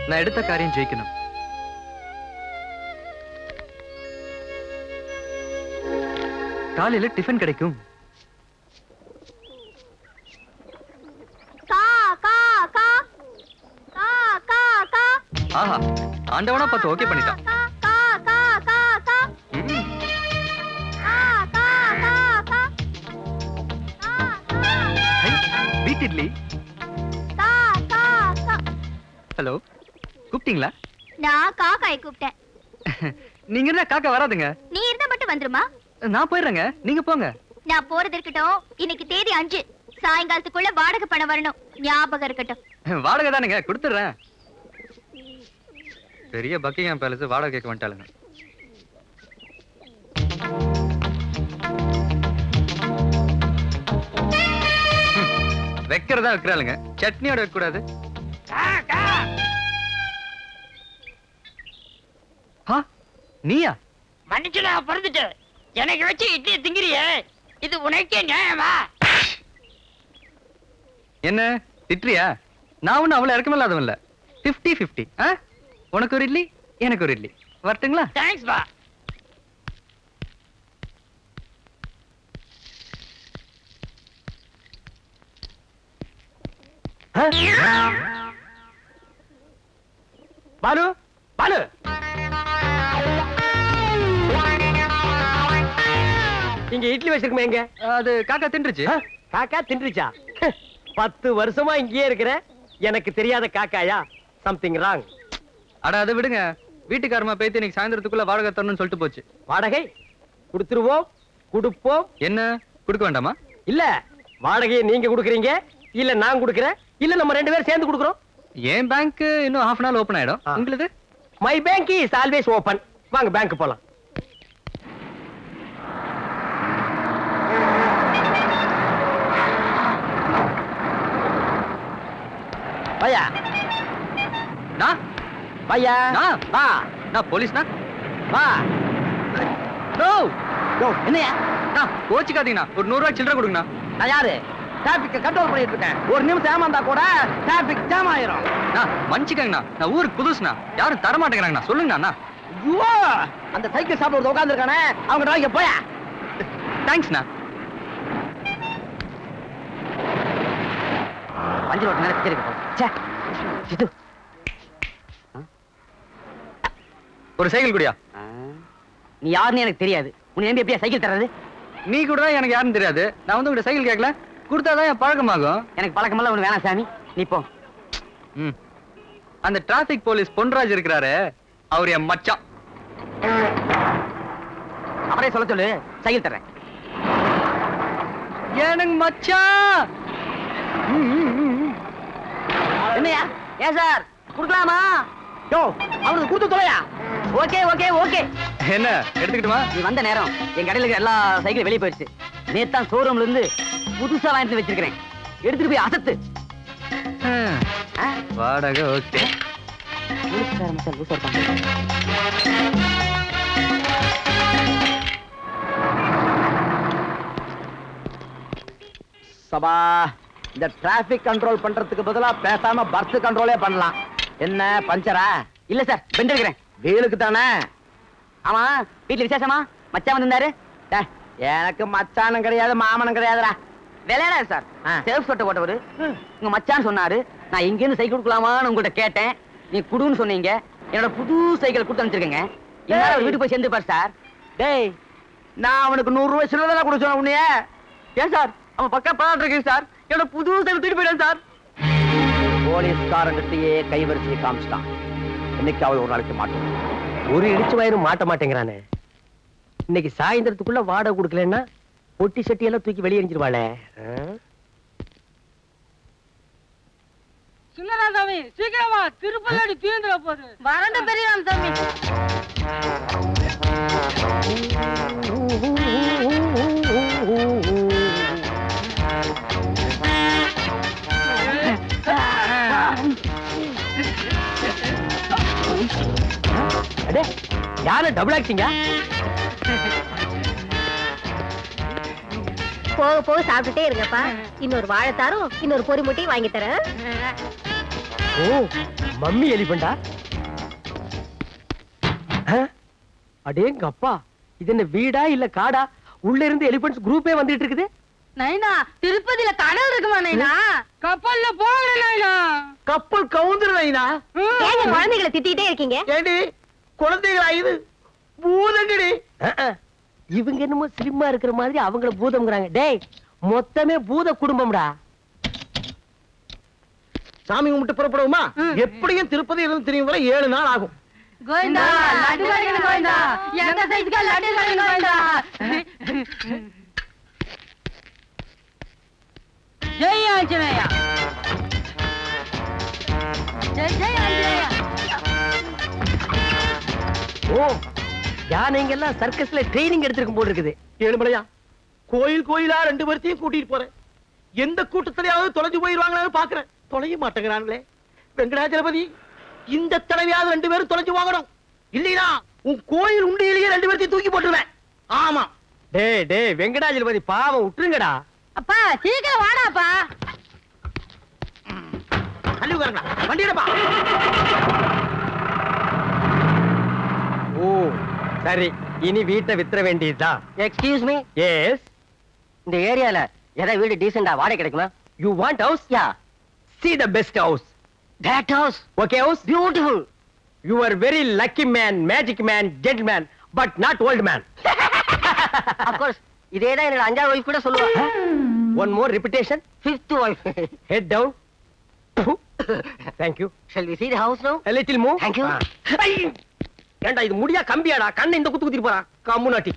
நான் எடுத்த காரியம் ஜெயிக்கணும். காலையில டிஃபன் கிடைக்கும். ஆஹா, ஆண்டவனா பார்த்து ஓகே பண்ணிட்டான். வீட் இட்லி. ஹலோ, கூப்பிட்டீங்களா? நான் காக்காய் கூப்பிட்டேன். நீங்க இருந்தா காக்கா வராதுங்க. நீ இருந்தா மட்டும் வந்துருமா? நான் போயிடுறேங்க, நீங்க போங்க. நான் போறது இருக்கட்டும். இன்னைக்கு தேதி 5, சாயங்காலத்துக்குள்ள வாடகை பணம் வரணும். ஞாபகம் இருக்கட்டும். வாடகை தானுங்க, கொடுத்துடுறேன். பெரிய பக்கிங்ஹாம் பேலஸ் வாடகை கேட்க வந்துட்டாளுங்க. வைக்கிறதா வைக்கிறாளுங்க, சட்னியோட வைக்க கூடாது. நீயா? மன்னிச்சுடா, பிறந்துட்டு எனக்கு வச்சு இட்லி திங்கிறியே, இது உனக்கே நியாயமா? என்ன திட்டுறியா? நான் ஒண்ணு அவ்வளவு இறக்கமில்லாதவன் இல்ல. 50-50. உனக்கு ஒரு இட்லி, எனக்கு ஒரு இட்லி. வரட்டுங்களா? தேங்க்ஸ் பா. பாலு, பாலு, இங்க இட்லி வச்சிருக்குமே எங்க? அது காக்கா தின்றுச்சு. காக்கா தின்றுச்சா? 10 வருஷமா இங்கேயே இருக்கிற, எனக்கு தெரியாத காக்காயா? Something wrong. அட அதை விடுங்க, வீட்டுக்காரமா பேத்து இன்னைக்கு சாயந்தரத்துக்குள்ள வாடகை தரணும்னு சொல்லிட்டு போச்சு. வாடகை கொடுத்துருவோம், கொடுப்போம். என்ன கொடுக்க வேண்டாமா? இல்ல, வாடகையை நீங்க கொடுக்குறீங்க, இல்ல நான் கொடுக்குறேன், இல்ல நம்ம 2 பேரும் சேர்ந்து கொடுக்குறோம். என் பேங்க் இன்னும் half an hour ஓபன் ஆயிடும். உங்களுக்கு? My bank is always open. வாங்க பேங்க் போலாம். பையா நான் பையா வா. நான் போலீஸ்னா? வா. நோ யோ, என்னையா? கோச்சிக்காதீங்கண்ணா, ஒரு 100 ரூபாய் சில்லறை கொடுங்கண்ணா. நான் யாரு? டிராபிக் கண்ட்ரோல் பண்ணிட்டு இருக்கேன். ஒரு நிமிஷம் ஏமாந்தா கூட டிராபிக் ஜாம் ஆயிரும். மன்னிச்சுக்கங்கண்ணா, நான் ஊருக்கு புதுசுண்ணா, யாரும் தர மாட்டேங்கிறாங்கண்ணா. சொல்லுங்கண்ணா. ஐயோ, அந்த சைக்கிள் ஷாப்ல ஒரு உட்கார்ந்து இருக்கானே, அவங்க டிராய்க்கு போயா. தேங்க்ஸ்ண்ணா. பஞ்சு ரோட்டு மேல பிச்சை இருக்கு. ச்சே, இது ஒரு சைக்கிள் குடியா? நீ யாருன்னு எனக்கு தெரியாது. உன்னை நம்பி எப்படியா சைக்கிள் தர்றது? நீ கூட தான் எனக்கு யாருன்னு தெரியாது. நான் வந்து உங்க சைக்கிள் கேட்கல, கொடுத்தாதான் என் பழக்கமாகும். எனக்கு பழக்கமெல்லாம் ஒண்ணு வேணாம் சாமி, நீ போ. அந்த டிராபிக் போலீஸ் பொன்ராஜ் இருக்கிறாரு, அவர் என் மச்சான். அவரே சொல்ல சொல்லு, சைக்கிள் தர்றேன். எனக்கு மச்சான். என்னையா? ஏன் சார் கொடுக்கலாமா? யோ, அவனுக்கு கொடுத்து தொலையா. Okay okay okay. என்ன எடுத்துக்கிட்டுமா? நீ வந்த நேரம் என் கடையில இருக்கிற எல்லா சைக்கிளும் வெளியே போயிடுச்சு. நேத்தான் ஷோரூம்ல இருந்து புதுசா வாங்கிட்டு வச்சிருக்கிறேன். எடுத்துட்டு போய் அசத்து. வாடகை ஓகே. சபா, இந்த டிராபிக் கண்ட்ரோல் பண்றதுக்கு பதிலா பேசாம பர்த் கண்ட்ரோலே பண்ணலாம். என்ன பஞ்சரா? இல்ல சார், பெண்ட் எடுக்கிறேன். வீலுக்கு தானே? ஆமா, வீட்டுல விசேஷமா? மச்சான் வந்திருந்தாரு. எனக்கு மச்சானும் கிடையாது, மாமனும் கிடையாதுடா. விளையாடாது சார். சேஃப் சொட்டை போட்டவரு உங்க மச்சான் சொன்னாரு. நான் இங்க இருந்து சைக்கிள் கொடுக்கலாமான்னு உங்கள்கிட்ட கேட்டேன். நீ குடுன்னு சொன்னீங்க. என்னோட புது சைக்கிள் கொடுத்து அனுப்பிச்சிருக்கேங்க. எல்லாரும் வீட்டுக்கு போய் சேர்ந்துப்பார் சார். டேய், நான் அவனுக்கு 100 ரூபாய் சில்லறை கொடுத்தேன். உன்னைய ஏன் சார்? அவன் பக்கம் பாட்டு இருக்கு சார். என்னோட புது சைக்கிள் தூக்கிட்டு போயிட்டான் சார். போலீஸ்காரங்கிட்டயே கைவரிசையை காமிச்சிட்டான். இன்னைக்கு அவள் ஒரு நாளைக்கு மாட்டோம். ஒரு இடிச்சு வயிறு மாட்ட மாட்டேங்கிறானே. இன்னைக்கு சாயந்தரத்துக்குள்ள வாடகை கொடுக்கலன்னா பொட்டி சட்டி எல்லாம் தூக்கி வெளியே எரிஞ்சிருவாளே. சுந்தராசாமி, சீக்கிரமா, திருப்பதி தீர்ந்துட போகுது. வரண்ட பெரியராம் சாமி. யாரு டபுள் ஆக்டிங்க? போக போக சாப்பிட்டுட்டே இருங்கப்பா. இன்னொரு வாழைத்தாரும் இன்னொரு பொறி முட்டையும் வாங்கி தரேன். ஓ, மம்மி எலிபண்டா? அடேங்க அப்பா, இது என்ன வீடா இல்ல காடா? உள்ள இருந்து எலிபென்ட்ஸ் குரூப்பே வந்துட்டு இருக்குது. நைனா திருப்பதியில கடல் இருக்குமா நைனா? கப்பல்ல போகல நைனா. கப்பல் கவுந்துரு நைனா. ஏங்க குழந்தைகளை திட்டிட்டே இருக்கீங்க? ஏண்டி குழந்தைகளா இது? பூதங்கடி. இவங்க என்னமோ ஸ்லிம்மா இருக்கிற மாதிரி அவங்கள பூதம்ங்கறாங்க. டேய், மொத்தமே பூத குடும்பம்டா. சாமி கும்பிட்டு புறப்படுவோமா? எப்படியும் திருப்பதி இருந்து திரும்பி வர 7 நாள் ஆகும். கோவிந்தா லட்டு கடைக்கு கோவிந்தா. எங்க சைஸ்க்கு லட்டு கடைக்கு கோவிந்தா. ஜெய் ஆஞ்சநேயா. ஜெய் ஜெய் ஆஞ்சநேயா. ஓ, யானைங்க எல்லாம் சர்க்கஸ்ல ட்ரைனிங் எடுத்திருக்கும் போல இருக்குது. ஏழுமலையா, கோயில் கோயிலா 2 பேர்த்தையும் கூட்டிட்டு போறேன். எந்த கூட்டத்திலேயாவது தொலைஞ்சு போயிருவாங்களான்னு பாக்குறேன். தொலைய மாட்டேங்கிறாங்களே. வெங்கடாஜலபதி, இந்த தடவையாவது 2 பேரும் தொலைஞ்சு வாங்கணும். இல்லையா உன் கோயில் உண்டியிலேயே 2 பேர்த்தையும் தூக்கி போட்டுருவேன். ஆமா. டேய் டேய் வெங்கடாஜலபதி, பாவம் விட்டுருங்கடா. அப்பா சீக்கிரம் வாடாப்பா. தள்ளி உட்காருங்கடா. வண்டியடப்பா. ஓ சரி, இனி வீட்டை வித்துற வேண்டியதுதான். Excuse me, yes. இந்த ஏரியால ஏதாவது வீடு டீசெண்டா வாடகை கிடைக்குமா? You want house? Yeah. See the best house. That house, Okay house? beautiful. You are very lucky man, magic man, gentleman, but not old man. Of course, இதே தான் என்னோட 5வது வைஃப் கூட சொல்லுவா. One more repetition. 5th wife. Head down. Thank you. Shall we see the house now? A little more. Thank you. ஏண்டா இது முடியா கம்பியாடா? கண்ணை இந்த குத்து குத்திட்டு போறான். கம்முனாட்டி.